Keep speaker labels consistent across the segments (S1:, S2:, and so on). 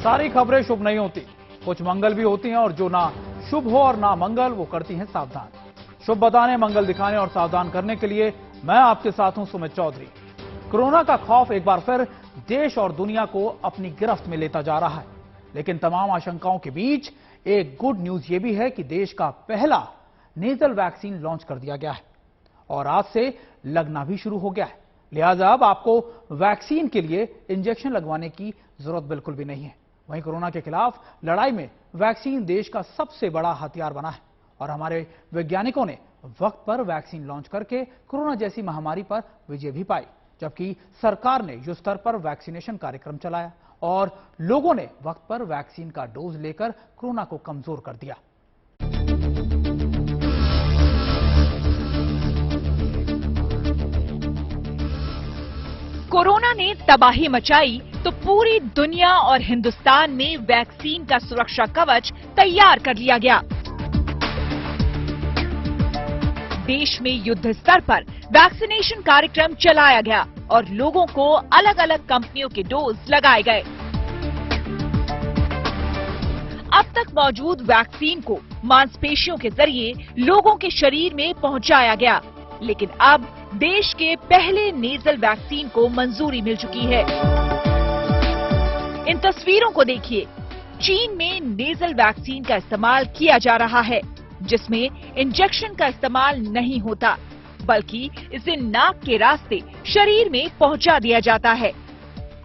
S1: सारी खबरें शुभ नहीं होती, कुछ मंगल भी होती हैं और जो ना शुभ हो और ना मंगल वो करती हैं सावधान। शुभ बताने, मंगल दिखाने और सावधान करने के लिए मैं आपके साथ हूं सुमित चौधरी। कोरोना का खौफ एक बार फिर देश और दुनिया को अपनी गिरफ्त में लेता जा रहा है, लेकिन तमाम आशंकाओं के बीच एक गुड न्यूज ये भी है कि देश का पहला नेजल वैक्सीन लॉन्च कर दिया गया है और आज से लगना भी शुरू हो गया है। लिहाजा अब आपको वैक्सीन के लिए इंजेक्शन लगवाने की जरूरत बिल्कुल भी नहीं है। वहीं कोरोना के खिलाफ लड़ाई में वैक्सीन देश का सबसे बड़ा हथियार बना है और हमारे वैज्ञानिकों ने वक्त पर वैक्सीन लॉन्च करके कोरोना जैसी महामारी पर विजय भी पाई, जबकि सरकार ने युद्ध स्तर पर वैक्सीनेशन कार्यक्रम चलाया और लोगों ने वक्त पर वैक्सीन का डोज लेकर कोरोना को कमजोर कर दिया।
S2: कोरोना ने तबाही मचाई तो पूरी दुनिया और हिंदुस्तान में वैक्सीन का सुरक्षा कवच तैयार कर लिया गया। देश में युद्ध स्तर पर वैक्सीनेशन कार्यक्रम चलाया गया और लोगों को अलग अलग कंपनियों के डोज लगाए गए। अब तक मौजूद वैक्सीन को मांसपेशियों के जरिए लोगों के शरीर में पहुंचाया गया, लेकिन अब देश के पहले नेजल वैक्सीन को मंजूरी मिल चुकी है। इन तस्वीरों को देखिए। चीन में नेजल वैक्सीन का इस्तेमाल किया जा रहा है, जिसमें इंजेक्शन का इस्तेमाल नहीं होता, बल्कि इसे नाक के रास्ते शरीर में पहुंचा दिया जाता है।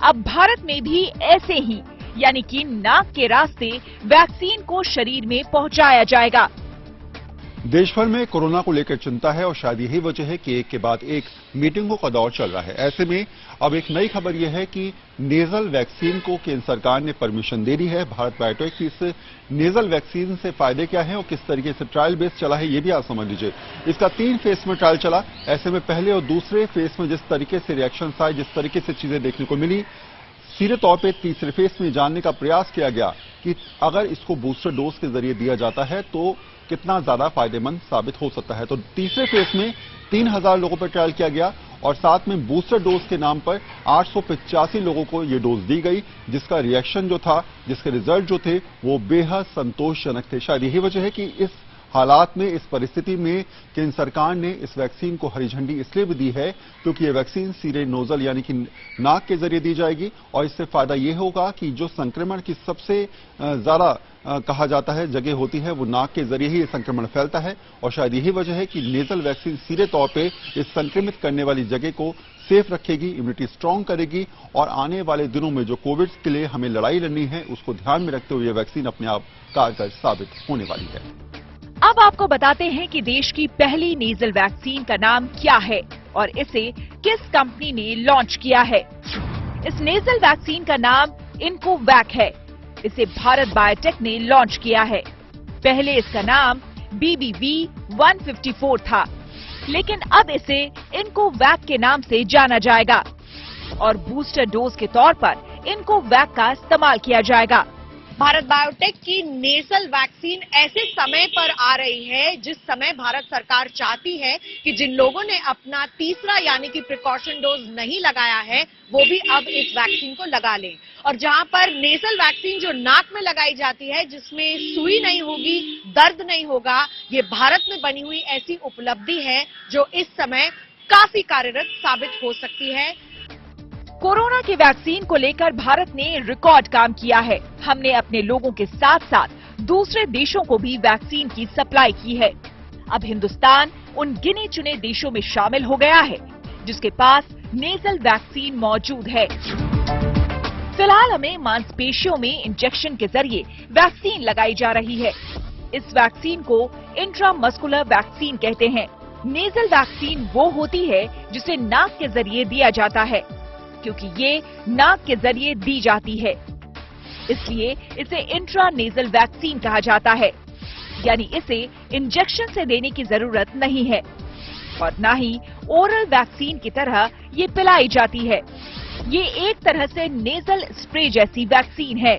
S2: अब भारत में भी ऐसे ही, यानी कि नाक के रास्ते वैक्सीन को शरीर में पहुंचाया जाएगा।
S3: देश भर में कोरोना को लेकर चिंता है और शायद यही वजह है कि एक के बाद एक मीटिंगों का दौर चल रहा है। ऐसे में अब एक नई खबर यह है कि नेजल वैक्सीन को केंद्र सरकार ने परमिशन दे दी है। भारत बायोटेक की इस नेजल वैक्सीन से फायदे क्या हैं और किस तरीके से ट्रायल बेस चला है, ये भी आप समझ लीजिए। इसका 3 फेज में ट्रायल चला। ऐसे में पहले और दूसरे फेज में जिस तरीके से रिएक्शन आए, जिस तरीके से चीजें देखने को मिली, सीधे तौर पे तीसरे फेज में जानने का प्रयास किया गया कि अगर इसको बूस्टर डोज के जरिए दिया जाता है तो कितना ज्यादा फायदेमंद साबित हो सकता है। तो तीसरे फेज में 3000 लोगों पर ट्रायल किया गया और साथ में बूस्टर डोज के नाम पर 885 लोगों को ये डोज दी गई, जिसका रिएक्शन जो था, जिसके रिजल्ट जो थे वो बेहद संतोषजनक थे। शायद यही वजह है कि इस हालात में, इस परिस्थिति में केंद्र सरकार ने इस वैक्सीन को हरी झंडी इसलिए भी दी है क्योंकि ये वैक्सीन सीधे नोजल यानी कि नाक के जरिए दी जाएगी और इससे फायदा ये होगा कि जो संक्रमण की सबसे ज्यादा कहा जाता है जगह होती है, वो नाक के जरिए ही ये संक्रमण फैलता है और शायद यही वजह है कि नेजल वैक्सीन सीधे तौर पे इस संक्रमित करने वाली जगह को सेफ रखेगी, इम्यूनिटी स्ट्रांग करेगी और आने वाले दिनों में जो कोविड के लिए हमें लड़ाई लड़नी है उसको ध्यान में रखते हुए ये वैक्सीन अपने आप कारगर साबित होने वाली है।
S2: अब आपको बताते हैं कि देश की पहली नेजल वैक्सीन का नाम क्या है और इसे किस कंपनी ने लॉन्च किया है। इस नेजल वैक्सीन का नाम इन्कोवैक है। इसे भारत बायोटेक ने लॉन्च किया है। पहले इसका नाम BBV-154 था, लेकिन अब इसे इन्कोवैक के नाम से जाना जाएगा और बूस्टर डोज के तौर पर इन्कोवैक का इस्तेमाल किया जाएगा।
S4: भारत बायोटेक की नेजल वैक्सीन ऐसे समय पर आ रही है जिस समय भारत सरकार चाहती है कि जिन लोगों ने अपना तीसरा यानी कि प्रिकॉशन डोज नहीं लगाया है वो भी अब इस वैक्सीन को लगा लें। और जहां पर नेजल वैक्सीन जो नाक में लगाई जाती है, जिसमें सुई नहीं होगी, दर्द नहीं होगा, ये भारत में बनी हुई ऐसी उपलब्धि है जो इस समय काफी कार्यरत साबित हो सकती है।
S2: कोरोना की वैक्सीन को लेकर भारत ने रिकॉर्ड काम किया है। हमने अपने लोगों के साथ साथ दूसरे देशों को भी वैक्सीन की सप्लाई की है। अब हिंदुस्तान उन गिने चुने देशों में शामिल हो गया है जिसके पास नेजल वैक्सीन मौजूद है। फिलहाल हमें मांसपेशियों में इंजेक्शन के जरिए वैक्सीन लगाई जा रही है। इस वैक्सीन को इंट्रामस्कुलर वैक्सीन कहते हैं। नेजल वैक्सीन वो होती है जिसे नाक के जरिए दिया जाता है, क्योंकि ये नाक के जरिए दी जाती है, इसलिए इसे इंट्रानेजल वैक्सीन कहा जाता है। यानी इसे इंजेक्शन से देने की जरूरत नहीं है और न ही ओरल वैक्सीन की तरह ये पिलाई जाती है। ये एक तरह से नेजल स्प्रे जैसी वैक्सीन है।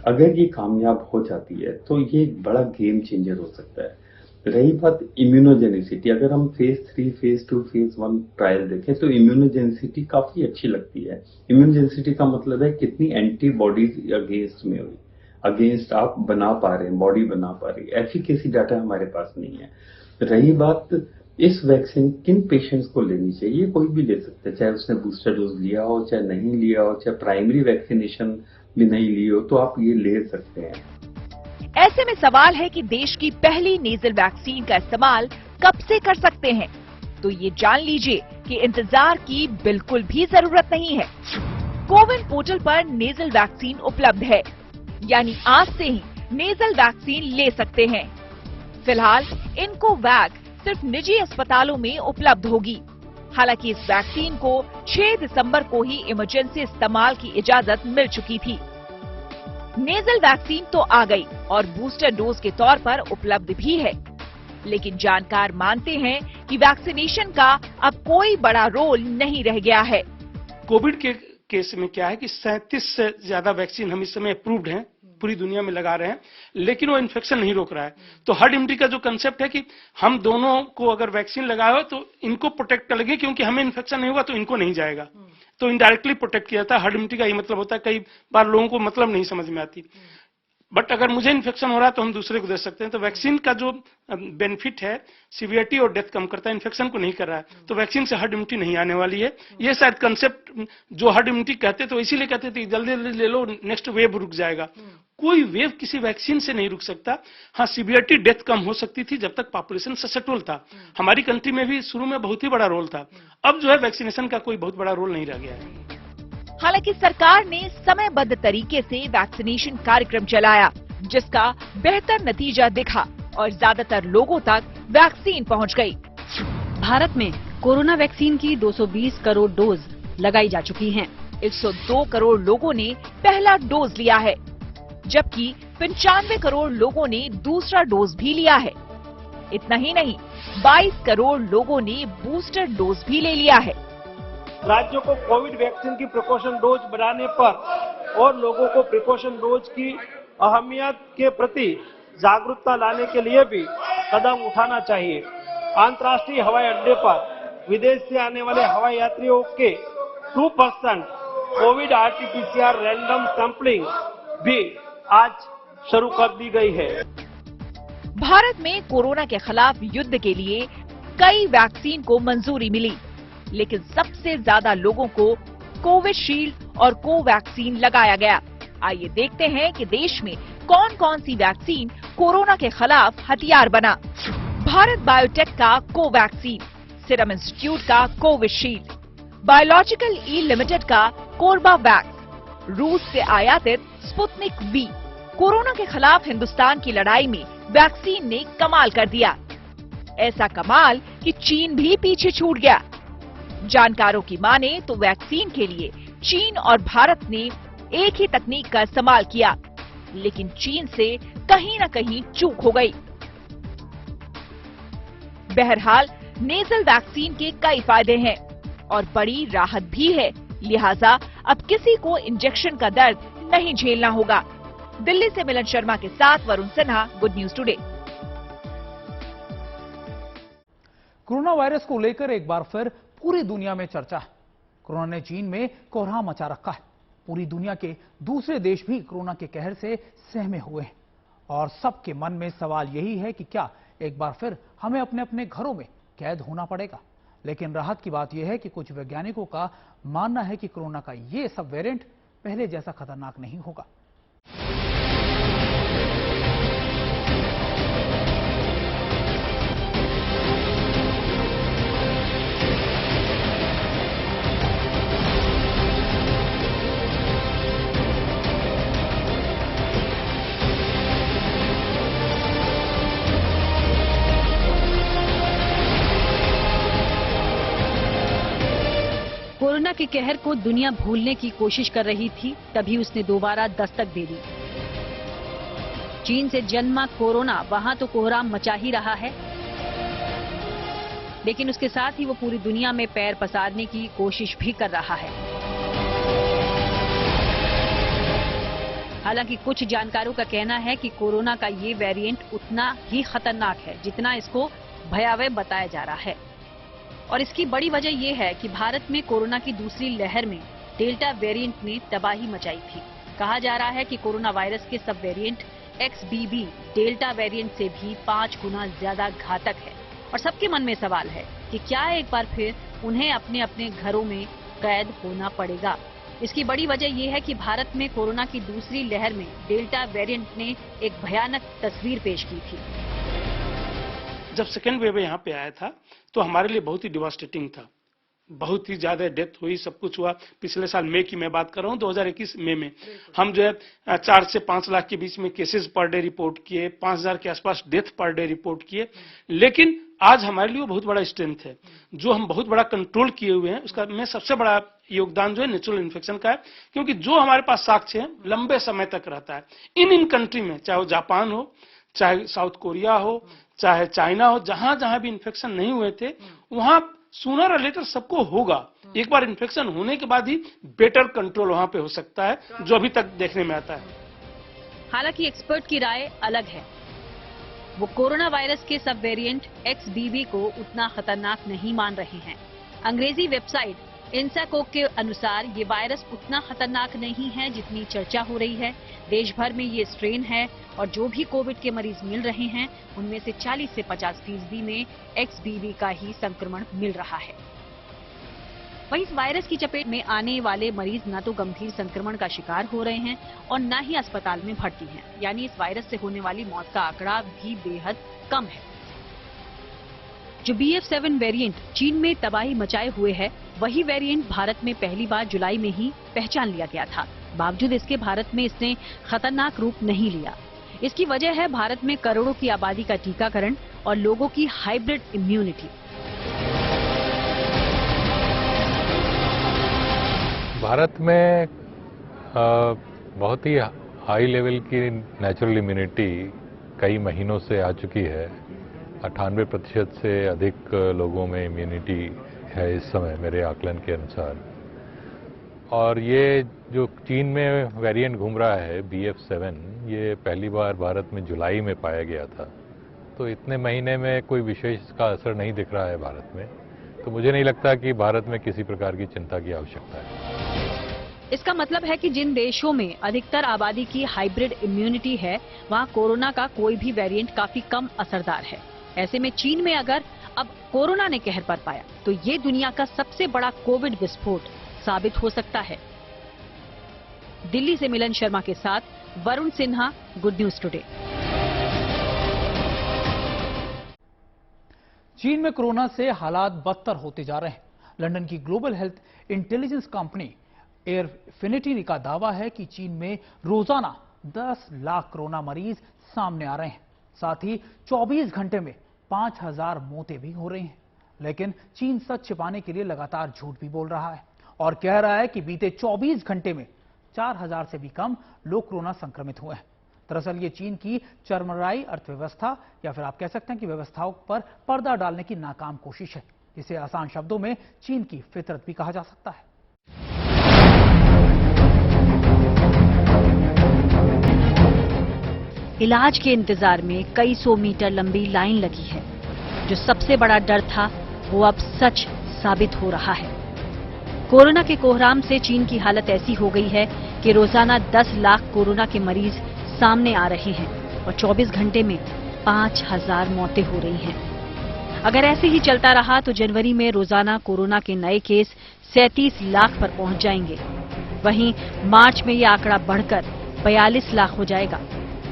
S5: अगर ये कामयाब हो जाती है तो ये एक बड़ा गेम चेंजर हो सकता है। रही बात इम्यूनोजेनिसिटी, अगर हम फेज 3, फेज 2, फेज 1 ट्रायल देखें तो इम्यूनोजेनिसिटी काफी अच्छी लगती है। इम्यूनोजेनिसिटी का मतलब है कितनी एंटीबॉडीज अगेंस्ट में हुई, अगेंस्ट आप बना पा रहे हैं, बॉडी बना पा रही है। एफिकेसी डाटा हमारे पास नहीं है। रही बात इस वैक्सीन किन पेशेंट्स को लेनी चाहिए, कोई भी ले सकते हैं, चाहे उसने बूस्टर डोज लिया हो, चाहे नहीं लिया हो, चाहे प्राइमरी वैक्सीनेशन भी नहीं ली हो, तो आप ये ले सकते हैं।
S2: ऐसे में सवाल है कि देश की पहली नेजल वैक्सीन का इस्तेमाल कब से कर सकते हैं, तो ये जान लीजिए कि इंतजार की बिल्कुल भी जरूरत नहीं है। कोविन पोर्टल पर नेजल वैक्सीन उपलब्ध है, यानी आज से ही नेजल वैक्सीन ले सकते हैं। फिलहाल इनको वैक सिर्फ निजी अस्पतालों में उपलब्ध होगी। हालांकि इस वैक्सीन को 6 दिसंबर को ही इमरजेंसी इस्तेमाल की इजाजत मिल चुकी थी। नेजल वैक्सीन तो आ गई और बूस्टर डोज के तौर पर उपलब्ध भी है, लेकिन जानकार मानते हैं कि वैक्सीनेशन का अब कोई बड़ा रोल नहीं रह गया है।
S6: कोविड के केस में क्या है कि 37 से ज्यादा वैक्सीन हम इस समय अप्रूव्ड हैं, पूरी दुनिया में लगा रहे हैं, लेकिन वो इन्फेक्शन नहीं रोक रहा है। तो हर्ड इम्यूनिटी का जो कंसेप्ट है कि हम दोनों को अगर वैक्सीन लगाया हो तो इनको प्रोटेक्ट कर लेंगे, क्योंकि हमें इन्फेक्शन नहीं होगा तो इनको नहीं जाएगा, तो इनडायरेक्टली प्रोटेक्ट किया जाता है। हर्ड इम्यूनिटी का ये मतलब होता है, कई बार लोगों को मतलब नहीं समझ में आती, बट अगर मुझे इन्फेक्शन हो रहा है तो हम दूसरे को दे सकते हैं। तो वैक्सीन का जो बेनिफिट है, सीवियरिटी और डेथ कम करता है, इन्फेक्शन को नहीं कर रहा है, तो वैक्सीन से हर्ड इम्यूनिटी नहीं आने वाली है। ये शायद कंसेप्ट जो हर्ड इम्यूनिटी कहते तो इसीलिए कहते थे जल्दी जल्दी ले लो, नेक्स्ट वेव रुक जाएगा। कोई वेव किसी वैक्सीन से नहीं रुक सकता। हाँ, सीवियरिटी डेथ कम हो सकती थी जब तक पॉपुलेशन ससेप्टेबल था। हमारी कंट्री में भी शुरू में बहुत ही बड़ा रोल था, अब जो है वैक्सीनेशन का कोई बहुत बड़ा रोल नहीं रह गया है।
S2: हालांकि सरकार ने समयबद्ध तरीके से वैक्सीनेशन कार्यक्रम चलाया, जिसका बेहतर नतीजा दिखा और ज्यादातर लोगों तक वैक्सीन पहुंच गई।
S7: भारत में कोरोना वैक्सीन की 220 करोड़ डोज लगाई जा चुकी हैं।
S2: 102 करोड़ लोगों ने पहला डोज लिया है, जबकि 95 करोड़ लोगों ने दूसरा डोज भी लिया है। इतना ही नहीं, 22 करोड़ लोगों ने बूस्टर डोज भी ले लिया है।
S8: राज्यों को कोविड वैक्सीन की प्रिकॉशन डोज बढ़ाने पर और लोगों को प्रिकॉशन डोज की अहमियत के प्रति जागरूकता लाने के लिए भी कदम उठाना चाहिए। अंतर्राष्ट्रीय हवाई अड्डे पर विदेश से आने वाले हवाई यात्रियों के 2% कोविड RT-PCR रैंडम सैंपलिंग भी आज शुरू कर दी गई है।
S2: भारत में कोरोना के खिलाफ युद्ध के लिए कई वैक्सीन को मंजूरी मिली, लेकिन सबसे ज्यादा लोगों को कोविशील्ड और कोवैक्सीन लगाया गया। आइए देखते हैं कि देश में कौन कौन सी वैक्सीन कोरोना के खिलाफ हथियार बना। भारत बायोटेक का कोवैक्सीन, सीरम इंस्टीट्यूट का कोविशील्ड, बायोलॉजिकल ई लिमिटेड का कोर्बावैक्स, रूस से आयातित स्पुतनिक वी। कोरोना के खिलाफ हिंदुस्तान की लड़ाई में वैक्सीन ने कमाल कर दिया। ऐसा कमाल कि चीन भी पीछे छूट गया। जानकारों की माने तो वैक्सीन के लिए चीन और भारत ने एक ही तकनीक का इस्तेमाल किया, लेकिन चीन से कहीं न कहीं चूक हो गई। बहरहाल नेजल वैक्सीन के कई फायदे हैं और बड़ी राहत भी है, लिहाजा अब किसी को इंजेक्शन का दर्द नहीं झेलना होगा। दिल्ली से मिलन शर्मा के साथ Varun Sinha, good news today.
S1: Corona virus को लेकर एक बार फिर पूरी दुनिया में चर्चा है। कोरोना ने चीन में कोहराम मचा रखा है। पूरी दुनिया के दूसरे देश भी कोरोना के कहर से सहमे हुए हैं और सबके मन में सवाल यही है कि क्या एक बार फिर हमें अपने अपने घरों में कैद होना पड़ेगा। लेकिन राहत की बात यह है कि कुछ वैज्ञानिकों का मानना है कि कोरोना का ये सब वेरिएंट पहले जैसा खतरनाक नहीं होगा।
S7: कोरोना के कहर को दुनिया भूलने की कोशिश कर रही थी, तभी उसने दोबारा दस्तक दे दी। चीन से जन्मा कोरोना वहां तो कोहराम मचा ही रहा है, लेकिन उसके साथ ही वो पूरी दुनिया में पैर पसारने की कोशिश भी कर रहा है। हालांकि कुछ जानकारों का कहना है कि कोरोना का ये वेरिएंट उतना ही खतरनाक है जितना इसको भयावह बताया जा रहा है। और इसकी बड़ी वजह यह है कि भारत में कोरोना की दूसरी लहर में डेल्टा वेरिएंट ने तबाही मचाई थी। कहा जा रहा है कि कोरोना वायरस के सब वेरिएंट XBB डेल्टा वेरिएंट से भी 5 गुना ज्यादा घातक है। और सबके मन में सवाल है कि क्या एक बार फिर उन्हें अपने अपने घरों में कैद होना पड़ेगा। इसकी बड़ी वजह यह है कि भारत में कोरोना की दूसरी लहर में डेल्टा वेरिएंट ने एक भयानक तस्वीर पेश की थी।
S6: जब सेकेंड वेव यहाँ पे आया था तो हमारे लिए बहुत ही डिवास्टेटिंग था, बहुत ही ज्यादा डेथ हुई, सब कुछ हुआ। पिछले साल मई की मैं बात कर रहा हूँ, 2021 मई में हम जो है 4 से 5 लाख के बीच में केसेस पर डे रिपोर्ट किए, 5000 के आसपास डेथ पर डे रिपोर्ट किए। लेकिन आज हमारे लिए बहुत बड़ा स्ट्रेंथ है, जो हम बहुत बड़ा कंट्रोल किए हुए हैं। उसका में सबसे बड़ा योगदान जो है नेचुरल इन्फेक्शन का है, क्योंकि जो हमारे पास साक्ष्य है लंबे समय तक रहता है। इन कंट्री में, चाहे वो जापान हो, चाहे साउथ कोरिया हो, चाहे चाइना हो, जहां जहां भी इन्फेक्शन नहीं हुए थे वहां सूनर और लेटर सबको होगा। एक बार इन्फेक्शन होने के बाद ही बेटर कंट्रोल वहां पे हो सकता है, जो अभी तक देखने में आता है।
S7: हालांकि एक्सपर्ट की राय अलग है। वो कोरोना वायरस के सब वेरिएंट XBB को उतना खतरनाक नहीं मान रहे हैं। अंग्रेजी वेबसाइट इंसाकोक के अनुसार ये वायरस उतना खतरनाक नहीं है जितनी चर्चा हो रही है। देश भर में ये स्ट्रेन है और जो भी कोविड के मरीज मिल रहे हैं उनमें से 40 से 50% में XBB का ही संक्रमण मिल रहा है। वहीं इस वायरस की चपेट में आने वाले मरीज न तो गंभीर संक्रमण का शिकार हो रहे हैं और न ही अस्पताल में भर्ती हैं, यानी इस वायरस से होने वाली मौत का आंकड़ा भी बेहद कम है। जो BF7 वेरिएंट चीन में तबाही मचाए हुए है, वही वेरिएंट भारत में पहली बार जुलाई में ही पहचान लिया गया था। बावजूद इसके भारत में इसने खतरनाक रूप नहीं लिया। इसकी वजह है भारत में करोड़ों की आबादी का टीकाकरण और लोगों की हाइब्रिड इम्यूनिटी।
S9: भारत में बहुत ही हाई लेवल की नेचुरल इम्यूनिटी कई महीनों से आ चुकी है। 98% से अधिक लोगों में इम्यूनिटी है इस समय मेरे आकलन के अनुसार। और ये जो चीन में वेरिएंट घूम रहा है BF7, ये पहली बार भारत में जुलाई में पाया गया था। तो इतने महीने में कोई विशेष इसका असर नहीं दिख रहा है भारत में। तो मुझे नहीं लगता कि भारत में किसी प्रकार की चिंता की आवश्यकता है।
S7: इसका मतलब है कि जिन देशों में अधिकतर आबादी की हाइब्रिड इम्यूनिटी है, वहां कोरोना का कोई भी वेरिएंट काफी कम असरदार है। ऐसे में चीन में अगर अब कोरोना ने कहर पर पाया तो ये दुनिया का सबसे बड़ा कोविड विस्फोट साबित हो सकता है। दिल्ली से मिलन शर्मा के साथ Varun Sinha, good news today.
S1: चीन में कोरोना से हालात बदतर होते जा रहे हैं। लंदन की global health intelligence company Airfinity का दावा है कि चीन में रोजाना 10 लाख कोरोना मरीज सामने आ रहे हैं। साथ ही 24 घंटे में 5000 मौतें भी हो रही हैं। लेकिन चीन सच छिपाने के लिए लगातार झूठ भी बोल रहा है और कह रहा है कि बीते 24 घंटे में 4000 से भी कम लोग कोरोना संक्रमित हुए हैं। दरअसल ये चीन की चरमराई अर्थव्यवस्था या फिर आप कह सकते हैं कि व्यवस्थाओं पर पर्दा डालने की नाकाम कोशिश है, जिसे आसान शब्दों में चीन की फितरत भी कहा जा सकता है।
S7: इलाज के इंतजार में कई 100 मीटर लंबी लाइन लगी है। जो सबसे बड़ा डर था वो अब सच साबित हो रहा है। कोरोना के कोहराम से चीन की हालत ऐसी हो गई है कि रोजाना 10 लाख कोरोना के मरीज सामने आ रहे हैं और 24 घंटे में 5000 मौतें हो रही हैं। अगर ऐसे ही चलता रहा तो जनवरी में रोजाना कोरोना के नए केस 37 लाख पर पहुंच जाएंगे। वहीं मार्च में ये आंकड़ा बढ़कर 42 लाख हो जाएगा।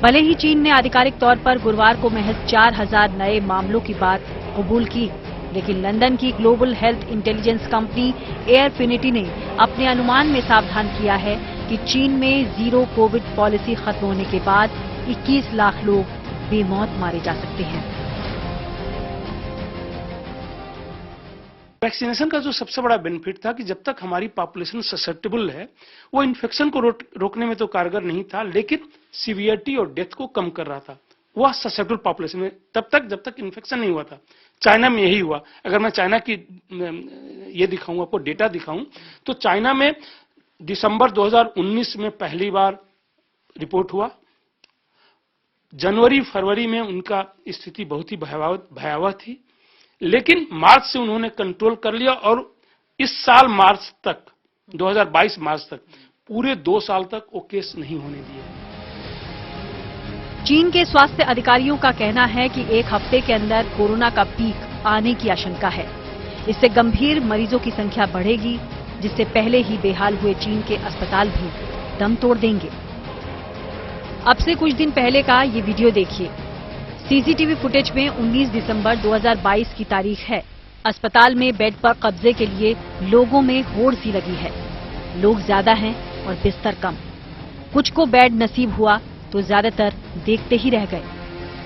S7: भले ही चीन ने आधिकारिक तौर पर गुरुवार को महज 4000 नए मामलों की बात कबूल की, लेकिन लंदन की global health intelligence company Airfinity ने अपने अनुमान में सावधान किया है कि चीन में जीरो कोविड पॉलिसी खत्म होने के बाद 21 लाख लोग बेमौत मारे जा सकते हैं।
S6: वैक्सीनेशन का जो सबसे बड़ा बेनिफिट था कि जब तक हमारी पॉपुलेशन ससेप्टेबल है, वो इन्फेक्शन को रोकने में तो कारगर नहीं था, लेकिन सीवियरिटी और डेथ को कम कर रहा था। वह ससेप्टेबल पॉपुलेशन में तब तक जब तक इन्फेक्शन नहीं हुआ था। चाइना में यही हुआ। अगर मैं चाइना की ये दिखाऊं, आपको डेटा दिखाऊं, तो चाइना में दिसंबर 2019 में पहली बार रिपोर्ट हुआ। जनवरी फरवरी में उनका स्थिति बहुत ही भयावह थी, लेकिन मार्च से उन्होंने कंट्रोल कर लिया और इस साल मार्च तक 2022 मार्च तक पूरे 2 साल तक वो केस नहीं होने दिए।
S7: चीन के स्वास्थ्य अधिकारियों का कहना है कि 1 हफ्ते के अंदर कोरोना का पीक आने की आशंका है। इससे गंभीर मरीजों की संख्या बढ़ेगी, जिससे पहले ही बेहाल हुए चीन के अस्पताल भी दम तोड़ देंगे। अब से कुछ दिन पहले का ये वीडियो देखिए। सीसीटीवी फुटेज में 19 दिसंबर 2022 की तारीख है। अस्पताल में बेड पर कब्जे के लिए लोगों में होड़ सी लगी है। लोग ज्यादा हैं और बिस्तर कम। कुछ को बेड नसीब हुआ तो ज्यादातर देखते ही रह गए।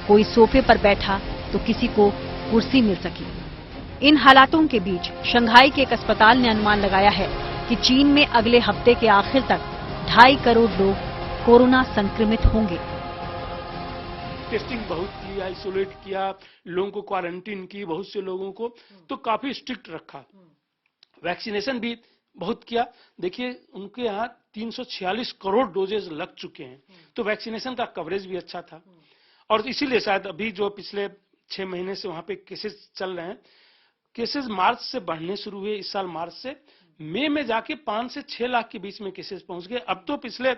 S7: कोई सोफे पर बैठा तो किसी को कुर्सी मिल सकी। इन हालातों के बीच शंघाई के एक अस्पताल ने अनुमान लगाया है कि चीन में अगले हफ्ते के आखिर तक 2.5 करोड़ लोग कोरोना संक्रमित होंगे।
S6: टेस्टिंग बहुत की, आइसोलेट किया, लोगों को क्वारंटीन की, बहुत से लोगों को तो काफी स्ट्रिक्ट रखा। वैक्सीनेशन भी बहुत किया। देखिए उनके यहाँ 346 करोड़ डोजेज लग चुके हैं, तो वैक्सीनेशन का कवरेज भी अच्छा था। और इसीलिए शायद अभी जो पिछले 6 महीने से वहां पे केसेस चल रहे हैं, केसेस मार्च से बढ़ने शुरू हुए। इस साल मार्च से मई में जाके 5 से 6 लाख के बीच में केसेस पहुंच गए। अब तो पिछले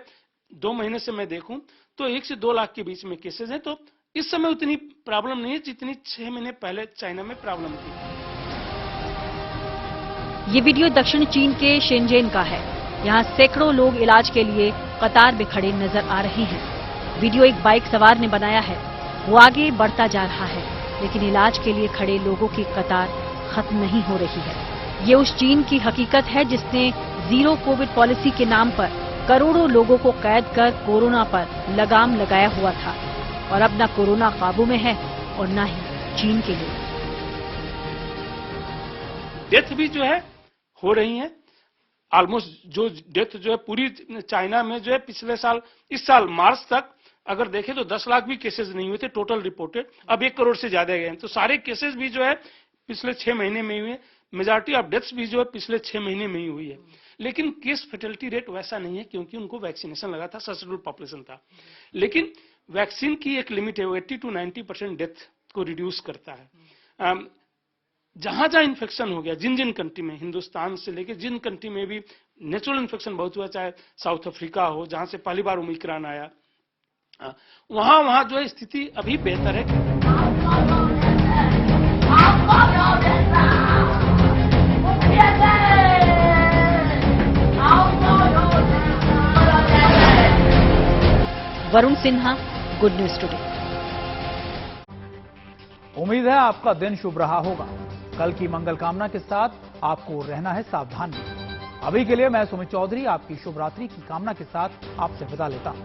S6: 2 महीने से मैं देखूं तो 1 से 2 लाख के बीच में केसेस हैं। तो इस समय उतनी प्रॉब्लम नहीं है जितनी 6 महीने पहले चाइना में प्रॉब्लम थी।
S7: ये वीडियो दक्षिण चीन के शेनजेन का है। यहाँ सैकड़ों लोग इलाज के लिए कतार में खड़े नजर आ रहे हैं। वीडियो एक बाइक सवार ने बनाया है। वो आगे बढ़ता जा रहा है, लेकिन इलाज के लिए खड़े लोगों की कतार खत्म नहीं हो रही है। ये उस चीन की हकीकत है जिसने जीरो कोविड पॉलिसी के नाम पर करोड़ों लोगों को कैद कर कोरोना पर लगाम लगाया हुआ था। और अब न कोरोना काबू में है और न ही चीन के लिए।
S6: डेथ भी जो है हो रही है। ऑलमोस्ट जो डेथ जो है पूरी चाइना में जो है पिछले साल, इस साल मार्च तक अगर देखें तो 10 लाख भी केसेस नहीं हुए थे टोटल रिपोर्टेड। अब 1 करोड़ से ज्यादा गए हैं। तो सारे केसेस भी जो है पिछले 6 महीने में हुए। मेजॉरिटी ऑफ डेथ्स भी जो है पिछले 6 महीने में ही हुई है। लेकिन केस फेटेलिटी रेट वैसा नहीं है क्योंकि उनको वैक्सीनेशन लगा था, सस्टेनेबल पॉपुलेशन था। लेकिन वैक्सीन की एक लिमिट है, वो 80 to 90% डेथ को रिड्यूस करता है। जहां जहां इन्फेक्शन हो गया, जिन जिन कंट्री में, हिंदुस्तान से लेकर जिन कंट्री में भी नेचुरल इन्फेक्शन बहुत हुआ, चाहे साउथ अफ्रीका हो जहां से पहली बार ओमिक्रॉन आया, वहां वहां जो है स्थिति अभी बेहतर है।
S7: Varun Sinha, good news today.
S1: उम्मीद है आपका दिन शुभ रहा होगा। कल की मंगल कामना के साथ आपको रहना है सावधान। अभी के लिए मैं सुमित चौधरी आपकी शुभ रात्रि की कामना के साथ आपसे विदा लेता हूं।